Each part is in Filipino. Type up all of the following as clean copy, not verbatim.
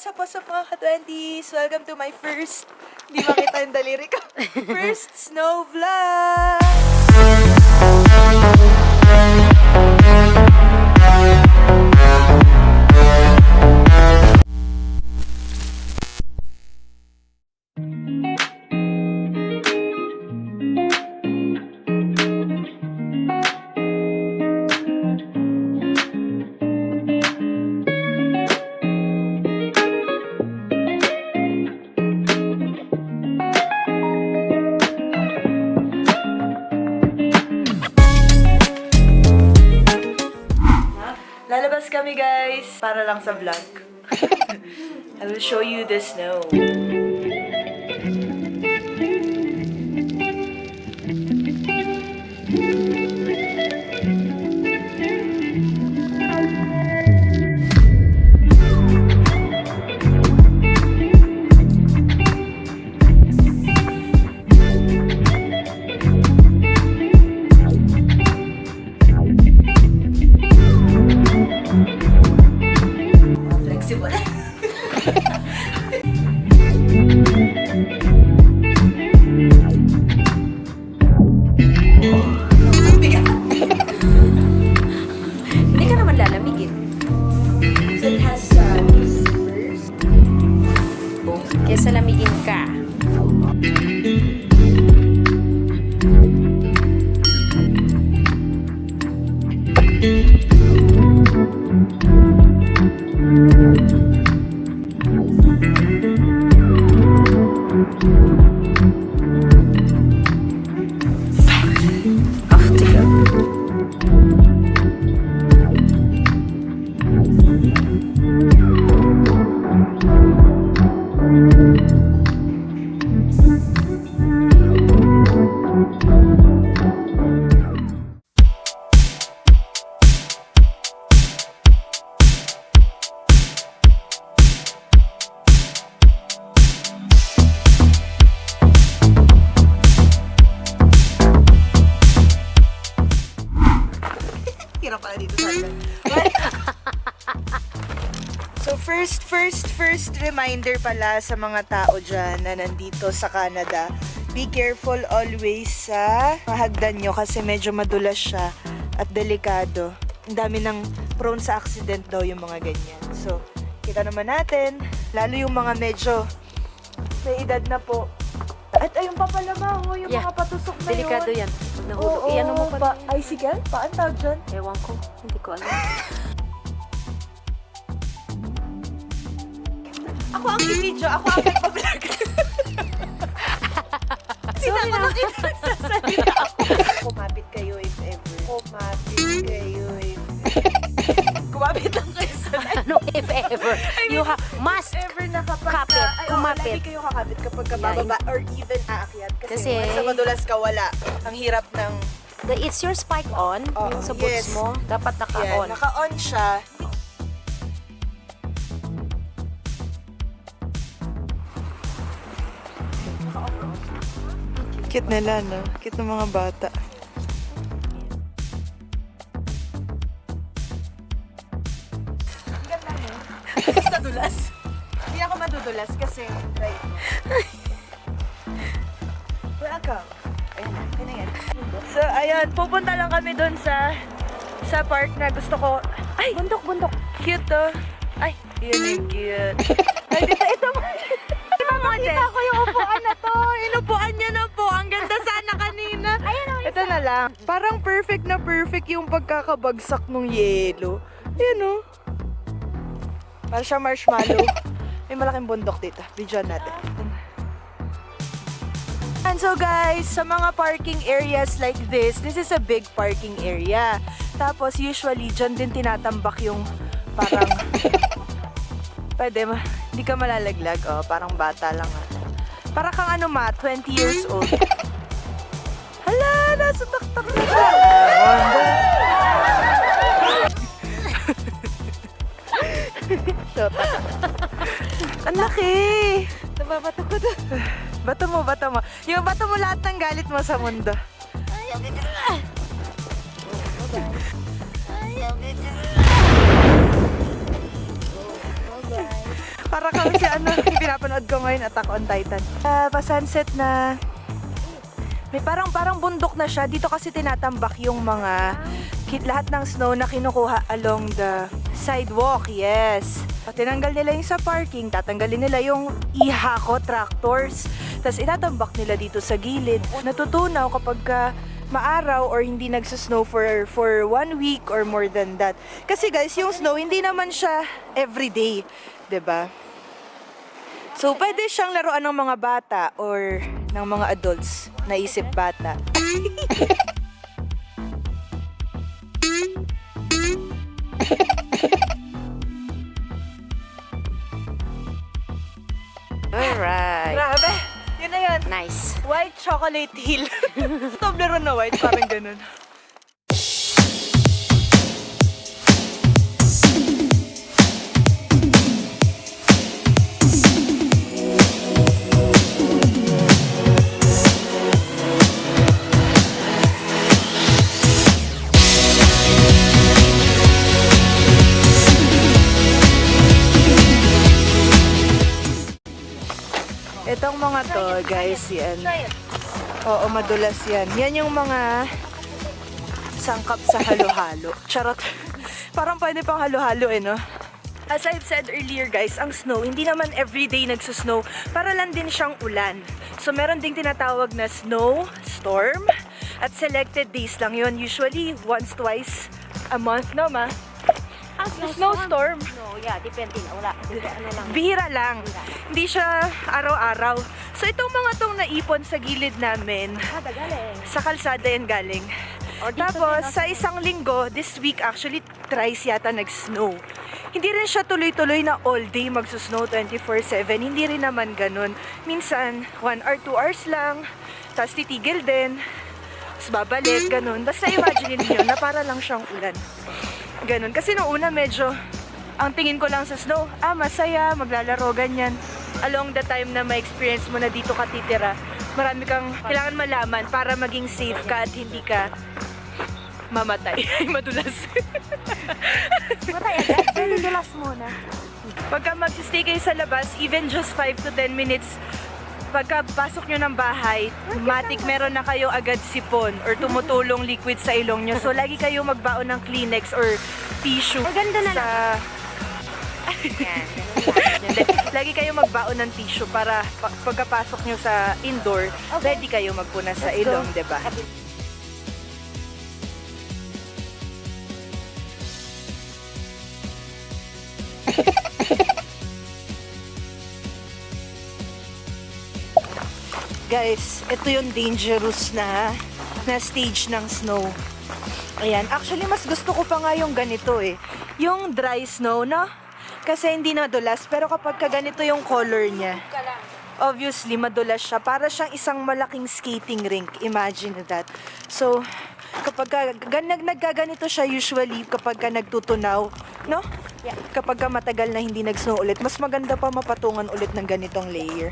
What's up mga ka-20s? Welcome to my first, hindi makita yung daliri ko, first snow vlog! Lalabas kami guys, para lang sa vlog. I will show you the snow. Flexible. Hindi ka naman lalamigin. So it has zippers. Kesa lamigin ka. Hirap pala dito sa akin. So first reminder pala sa mga tao dyan na nandito sa Canada, be careful always sa hagdan nyo kasi medyo madulas siya at delikado. Ang dami ng prone sa accident daw yung mga ganyan. So, kita naman natin, lalo yung mga medyo may edad na po. At ayun pa pala ho, yung Yeah. mga patusok na Delikado yun. yan. Pag nahulog, i-ano mo pa. Icicle? Paan tawag dyan? Ewan ko. Hindi ko alam. Ako ang i-video, ako ang nagpa-vlog. Sorry na. Nagsasalita ako. Kumapit kayo if ever. Kumapit kayo if Kumapit lang kayo sa Ano if ever? You must ever na kapag kapit, kumapit. Lagi kayo kakapit kapag kabababa or even aakyat. Kasi Kasi- once sa madulas ka, wala. Ang hirap ng, It's your spike on. Oo, Yung sa boots yes. mo. Dapat yan, naka-on. naka-on siya. Cute nila, no? Cute ng mga bata. Ang ganda mo. Basta dulas. Hindi ako madudulas kasi, right? Welcome. Ayan na, ayan na yan. So, ayun, pupunta lang kami dun sa park na gusto ko. Ay! Bundok. Cute to. Ay, yun yung cute. Ay, ito mo. Nakita ko yung upuan na to. Inupuan niya na po. Ang ganda sana kanina. Ito na lang. Parang perfect na perfect yung pagkakabagsak ng yelo. Ayan o. Parang siya marshmallow. May malaking bundok dito. Videoan natin. And so guys, sa mga parking areas like this is a big parking area. Tapos usually, dyan din tinatambak yung parang pwede, hindi ka malalaglag. Oh, parang bata lang. Para kang 20 years old. Hala, nasa taktak na siya. Shota. Ang laki. Nababato ko doon. Bato mo. Yung bato mo lahat ng galit mo sa mundo. Ayaw kita na. Ayaw kita na. Para kami si ano, yung pinapanood ko ngayon, Attack on Titan. Pa-sunset na. May parang bundok na siya. Dito kasi tinatambak yung mga lahat ng snow na kinukuha along the sidewalk. Yes. Tinanggal nila yung sa parking, tatanggalin nila yung ihako tractors. Tapos itatambak nila dito sa gilid. Natutunaw kapag maaraw or hindi nagsusnow for 1 week or more than that. Kasi guys, yung snow hindi naman siya everyday, 'di ba? So pwede siyang laruan ng mga bata or ng mga adults na isip bata. Alright. Grabe! Yun na yun. Nice. White chocolate hill. Toblerone na white, parang ganun. Itong mga to, guys, yan. Oo, madulas yan. Yan yung mga sangkap sa halo-halo. Charot. Parang pwede pang halo-halo no? As I've said earlier, guys, ang snow, hindi naman everyday nagsusnow. Para lang din siyang ulan. So, meron ding tinatawag na snow storm. At selected days lang yun. Usually, once, twice a month, no, ma? Snowstorm. No, yeah, depende na. Wala. Ano lang. Bihira lang. Hindi siya araw-araw. So itong mga tong naipon sa gilid namin, Galing. sa kalsada yan galing. Or dito Tapos din, sa isang linggo, this week actually thrice yata nag-snow. Hindi rin siya tuloy-tuloy na all day magsusnow 24/7. Hindi rin naman ganun. Minsan 1 or 2 hours lang. Tapos titigil din. Tapos babalik, ganun. Basta imagine niyo na para lang siyang ulan. Ganun. Kasi noong una medyo, ang tingin ko lang sa snow, masaya, maglalaro, ganyan. Along the time na ma-experience mo na dito ka titira, marami kang kailangan malaman para maging safe ka at hindi ka mamatay. Ay, madulas. Matay agad. Pwede dulas muna. Pagka mag-stay kayo sa labas, even just 5 to 10 minutes, pagka pasok nyo ng bahay, matik meron na kayo agad sipon or tumutulong liquid sa ilong nyo. So, lagi kayo magbaon ng Kleenex or tissue. Maganda na sa... Yan. Hindi. Lagi kayo magbaon ng tissue para pagkapasok nyo sa indoor, ready kayo magpunas sa ilong, di ba? Guys, ito yung dangerous na stage ng snow. Ayan, actually mas gusto ko pa nga yung ganito eh. Yung dry snow, no? Kasi hindi madulas, pero kapag ka ganito yung color niya, obviously madulas siya. Para siyang isang malaking skating rink. Imagine that. So, kapag nagkaganito siya usually kapag ka nagtutunaw, no? Yeah. Kapag ka matagal na hindi nag-snow ulit, mas maganda pa mapatungan ulit ng ganitong layer.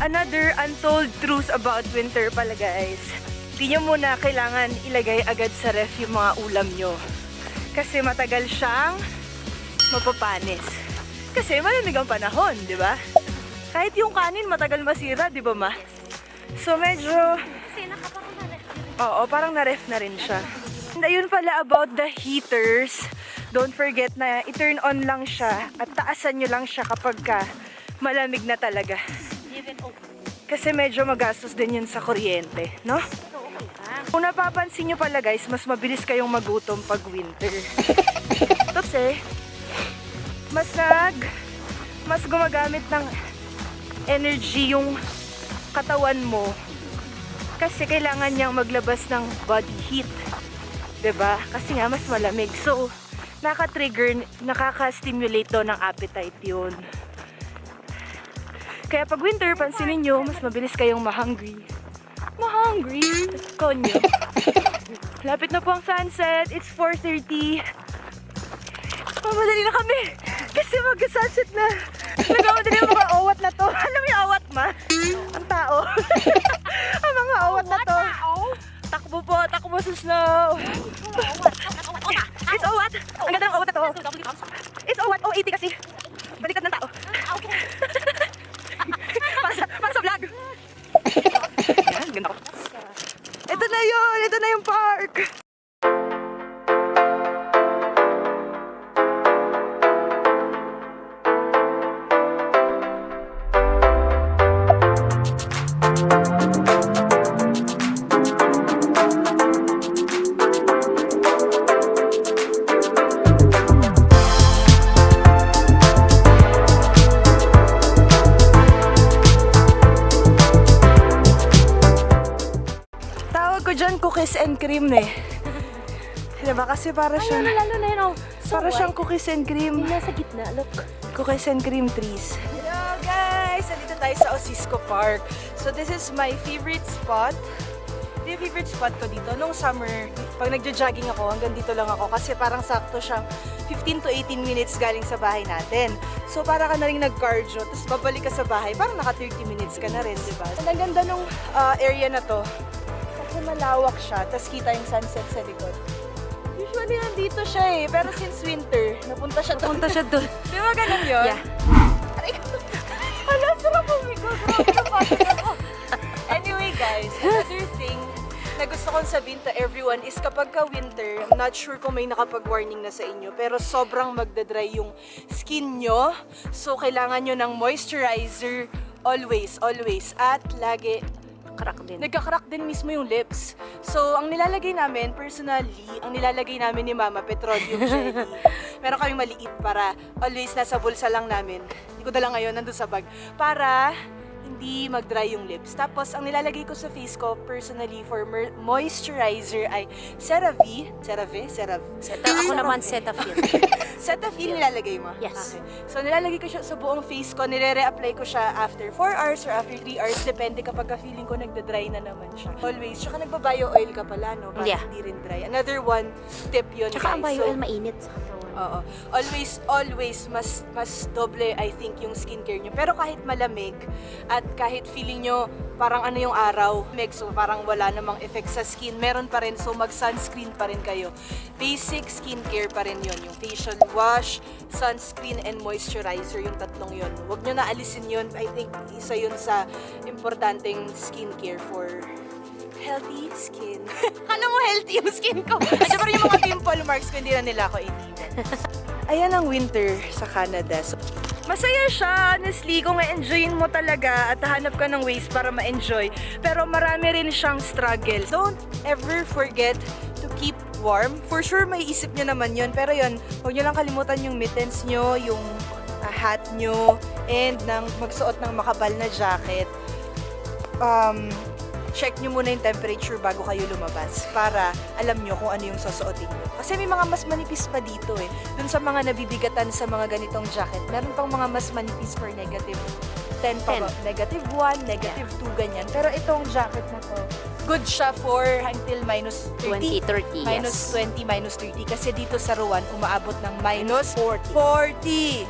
Another untold truth about winter pala, guys. Hindi nyo muna kailangan ilagay agad sa ref yung mga ulam nyo. Kasi matagal siyang mapapanis. Kasi malamig ang panahon, di ba? Kahit yung kanin matagal masira, di ba ma? So medyo... Oo, parang na-ref na rin siya. And ayun pala about the heaters. Don't forget na i-turn on lang siya at taasan nyo lang siya kapag malamig na talaga. Kasi medyo magastos din yun sa kuryente, no? Kung napapansin nyo pala, guys, mas mabilis kayong magutom pag winter. Kasi, mas gumagamit ng energy yung katawan mo. Kasi kailangan niyang maglabas ng body heat. 'Di ba? Kasi nga, mas malamig. So, nakaka-stimulate daw ng appetite yun. Kaya pag winter, pansinin nyo, mas mabilis kayong ma-hungry. Ma-hungry? Konyo. Lapit na po ang sunset. It's 4:30. Mamadali na kami. Kasi mag-sunset na. Nagmamadali ang mga awat na to. Alam mo yung awat, ma? Ang tao. Ang mga awat na to. Takbo po, takbo sa snow. It's awat. Ang ganda ng awat na to. It's awat. Oh, 80 kasi. Balikat ng tao. para sa vlog. Yan, ganda ko. Ito na yun. Ito na yung park. Tawag ko dyan cookies and cream eh. Diba? Kasi para siyang... Lalo na yun, oh. Para siyang cookies and cream. Nasa gitna, look. Cookies and cream trees. Hello guys! Nandito tayo sa Osisco Park. So this is my favorite spot. Ito yung favorite spot ko dito. Nung summer, pag nagja-jogging ako, hanggang dito lang ako. Kasi parang sakto siyang 15 to 18 minutes galing sa bahay natin. So para ka na rin nag-cardio, tapos babalik ka sa bahay, parang naka 30 minutes ka na rin, diba? Ang ganda nung area na to. Kasi malawak siya, tapos kita yung sunset sa likod. Usually nandito siya eh, pero since winter, napunta siya doon. Napunta siya doon. Di ba ganun yun? Yeah. Hala, sarap umigo. Grabe na pagod ako. Anyway guys, another thing na gusto kong sabihin to everyone is kapag ka winter, I'm not sure kung may nakapag-warning na sa inyo, pero sobrang magdadry yung skin nyo. So kailangan nyo ng moisturizer always. At lagi Crack din. nagka-crack din mismo yung lips. So, ang nilalagay namin, personally, ang nilalagay namin ni Mama, petroleum jelly. Meron kaming maliit para always nasa bulsa lang namin. Hindi ko dala ngayon, nandun sa bag. Para hindi mag-dry yung lips. Tapos, ang nilalagay ko sa face ko, personally, for moisturizer ay CeraVe. Ako naman, Cetaphil. Cetaphil nilalagay mo? Yes. Okay. So, nilalagay ko siya sa buong face ko. Nire-reapply ko siya after 4 hours or after 3 hours. Depende kapag feeling ko nagda-dry na naman siya. Always. Tsaka nagba-bio oil ka pala, no? Para Yeah. hindi rin dry. Another one tip yun, Tsaka ang guys. bio oil mainit sa katawan. Oo. Always, mas doble, I think, yung skincare nyo. Pero kahit malamig, at kahit feeling nyo parang ano yung araw, so parang wala namang effect sa skin, meron pa rin, so mag-sunscreen pa rin kayo. Basic skincare pa rin yun. Yung facial wash, sunscreen, and moisturizer, yung tatlong yun. Huwag nyo na alisin yun. I think isa yun sa importanteng skincare for healthy skin. Kala mo healthy yung skin ko. At pa rin yung mga pimple marks ko, hindi na nila ako iniwan. Ayan ang winter sa Canada. So, masaya siya, honestly, kung ma-enjoyin mo talaga at hanap ka ng ways para ma-enjoy. Pero marami rin siyang struggle. Don't ever forget to keep warm. For sure, may isip nyo naman yun. Pero yun, huwag nyo lang kalimutan yung mittens nyo, yung hat nyo, and magsuot ng makapal na jacket. Check nyo muna yung temperature bago kayo lumabas para alam nyo kung ano yung susuotin nyo. Kasi may mga mas manipis pa dito eh. Dun sa mga nabibigatan sa mga ganitong jacket, meron pang mga mas manipis for negative 10 pa ba? Negative 1, negative 2, ganyan. Pero itong jacket na to, good siya for until minus 30. 20, 30, Minus yes. 20, minus 30. Kasi dito sa Rouen, umaabot ng minus 40. 40.